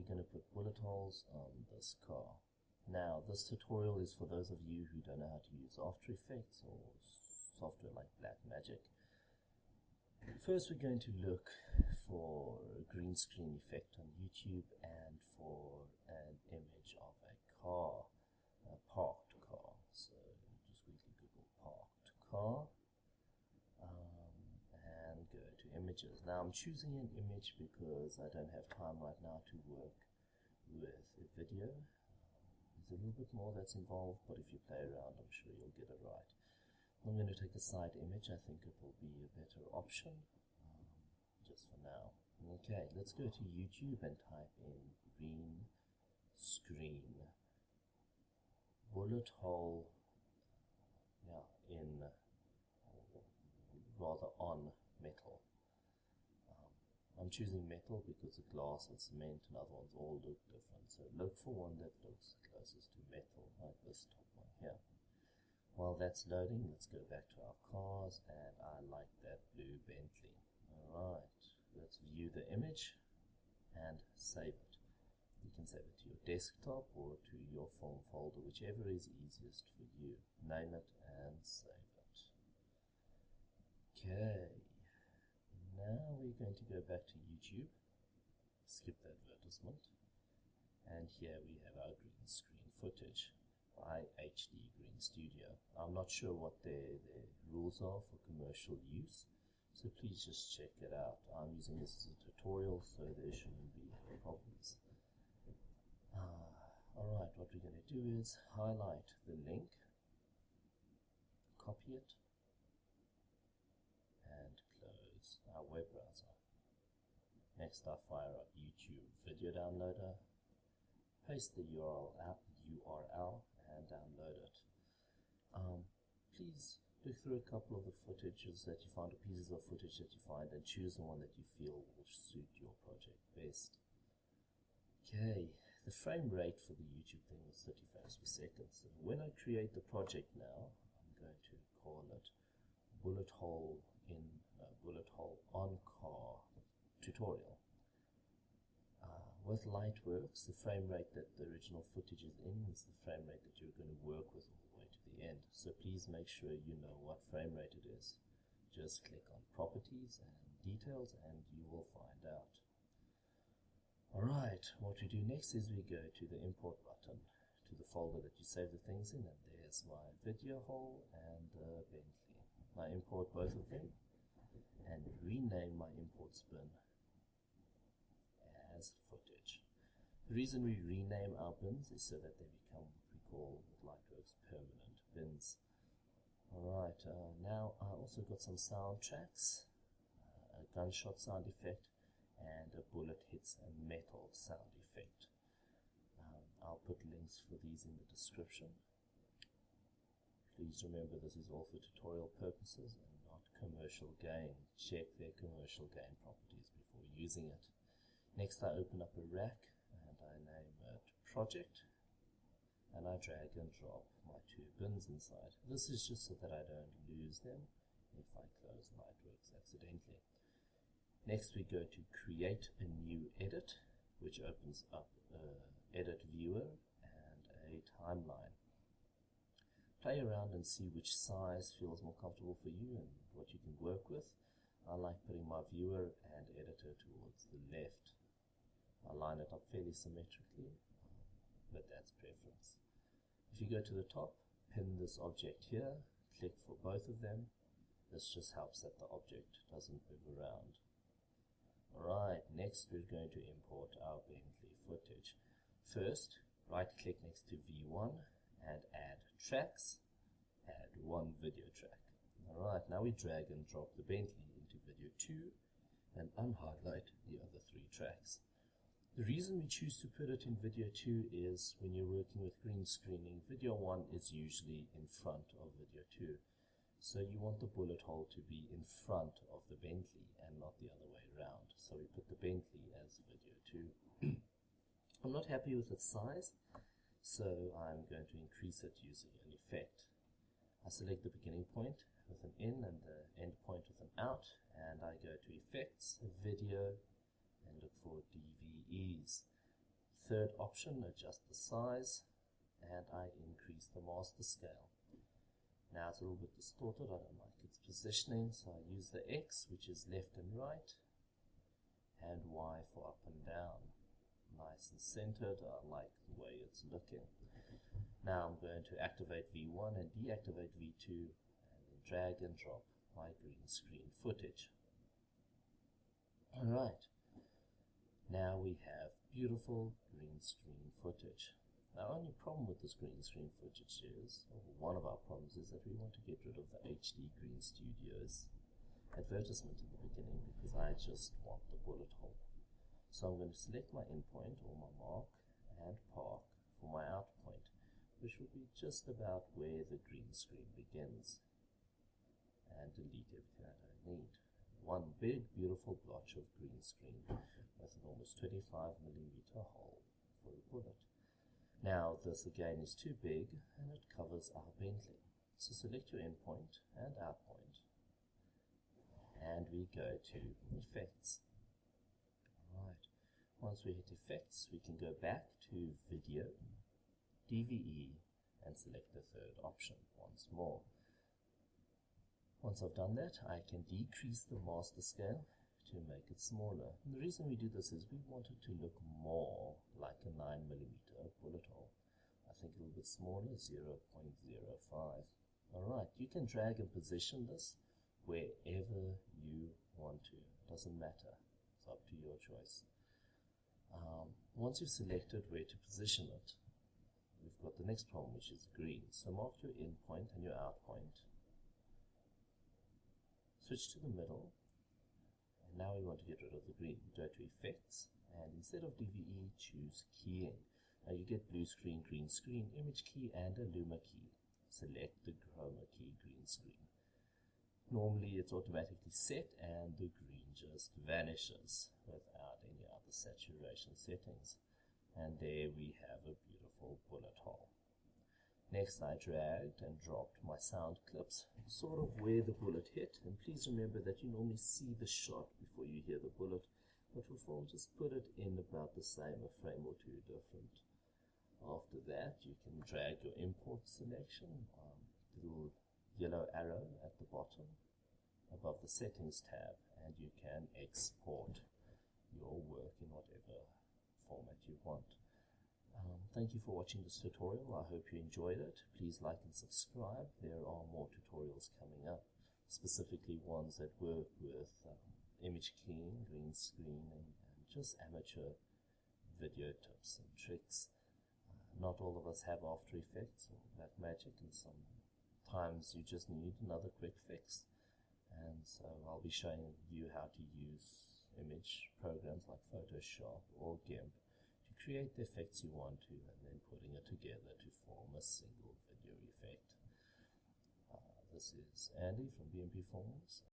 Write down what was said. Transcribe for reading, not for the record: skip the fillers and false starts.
we're going to put bullet holes on this car. Now, this tutorial is for those of you who don't know how to use After Effects or software like Blackmagic. First, we're going to look for a green screen effect on YouTube and for an image of a car, a parked car. So just quickly Google parked car and go to images. Now I'm choosing an image because I don't have time right now to work with a video. There's a little bit more that's involved, but if you play around, I'm sure you'll get it right. I'm going to take a side image. I think it will be a better option just for now. Okay, let's go to YouTube and type in green screen bullet hole, on metal. I'm choosing metal because the glass and cement and other ones all look different. So look for one that looks closest to metal, like this top one here. While that's loading, let's go back to our cars, and I like that blue Bentley. Alright, let's view the image and save it. You can save it to your desktop or to your film folder, whichever is easiest for you. Name it and save it. Okay, now we're going to go back to YouTube, skip the advertisement, and here we have our green screen footage by HD Green Studio. I'm not sure what their rules are for commercial use, so please just check it out. I'm using this as a tutorial, so there shouldn't be any problems. Alright, what we're going to do is highlight the link, copy it, and close our web browser. Next, I fire up YouTube video downloader, paste the URL and download it. Please look through a couple of the footages that you find, or pieces of footage that you find, and choose the one that you feel will suit your project best. Okay, the frame rate for the YouTube thing is 30 frames per second. So when I create the project now, I'm going to call it bullet hole on car tutorial. With Lightworks, the frame rate that the original footage is in is the frame rate that you're going to work with all the way to the end. So please make sure you know what frame rate it is. Just click on Properties and Details and you will find out. Alright, what we do next is we go to the Import button, to the folder that you save the things in, and there's my video hole and Bentley. I import both of them and rename my imports bin as footage. The reason we rename our bins is so that they become what we call with Lightworks permanent bins. Alright, now I also got some sound tracks, a gunshot sound effect, and a bullet hits a metal sound effect. I'll put links for these in the description. Please remember this is all for tutorial purposes and not commercial gain. Check their commercial gain properties before using it. Next, I open up a rack and I name it Project, and I drag and drop my two bins inside. This is just so that I don't lose them if I close Lightworks accidentally. Next, we go to Create a New Edit, which opens up an edit viewer and a timeline. Play around and see which size feels more comfortable for you and what you can work with. I like putting my viewer and editor towards the left. I line it up fairly symmetrically, but that's preference. If you go to the top, pin this object here, click for both of them. This just helps that the object doesn't move around. Alright, next we're going to import our Bentley footage. First, right click next to V1 and add tracks, add one video track. Alright, now we drag and drop the Bentley into video 2 and unhighlight the other 3 tracks. The reason we choose to put it in video 2 is when you're working with green screening, video 1 is usually in front of video 2. So you want the bullet hole to be in front of the Bentley and not the other way around. So we put the Bentley as video 2. I'm not happy with its size, so I'm going to increase it using an effect. I select the beginning point with an in and the end point with an out, and I go to Effects, Video, and look for DVEs. third option, adjust the size, and I increase the master scale. Now it's a little bit distorted, I don't like its positioning, so I use the X, which is left and right, and Y for up and down. Nice and centered, I like the way it's looking. Now I'm going to activate V1 and deactivate V2, and then drag and drop my green screen footage. Alright, now we have beautiful green screen footage. The only problem with this green screen footage is, or one of our problems is that we want to get rid of the HD Green Studios advertisement in the beginning because I just want the bullet hole. So I'm going to select my endpoint or my mark and park for my out point, which will be just about where the green screen begins, and delete everything I don't need. One big beautiful blotch of green screen with an almost 25mm hole for a bullet. Now this again is too big and it covers our Bentley. So select your endpoint and out point, and we go to Effects. Alright, once we hit Effects, we can go back to Video, DVE, and select the third option once more. Once I've done that, I can decrease the master scale to make it smaller. And the reason we do this is we want it to look more like a 9mm bullet hole. I think a little bit smaller, 0.05. Alright, you can drag and position this wherever you want to. It doesn't matter. It's up to your choice. Once you've selected where to position it, we've got the next problem, which is green. So mark your in point and your out point. Switch to the middle. And now we want to get rid of the green. Go to Effects, and instead of DVE, choose Keying. Now you get blue screen, green screen, image key, and a luma key. Select the chroma key green screen. Normally it's automatically set and the green just vanishes without any other saturation settings. And there we have a beautiful bullet hole. Next I dragged and dropped my sound clips sort of where the bullet hit, and please remember that you normally see the shot before you hear the bullet, but we'll just put it in about the same, a frame or two different. After that you can drag your import selection, little yellow arrow at the bottom above the settings tab, and you can export your work in whatever format you want. Thank you for watching this tutorial. I hope you enjoyed it. Please like and subscribe. There are more tutorials coming up, specifically ones that work with image keying, green screening, and just amateur video tips and tricks. Not all of us have After Effects or Blackmagic, and sometimes you just need another quick fix. And so I'll be showing you how to use image programs like Photoshop or GIMP to create the effects you want to, and then putting it together to form a single video effect. This is Andy from BMP Forms.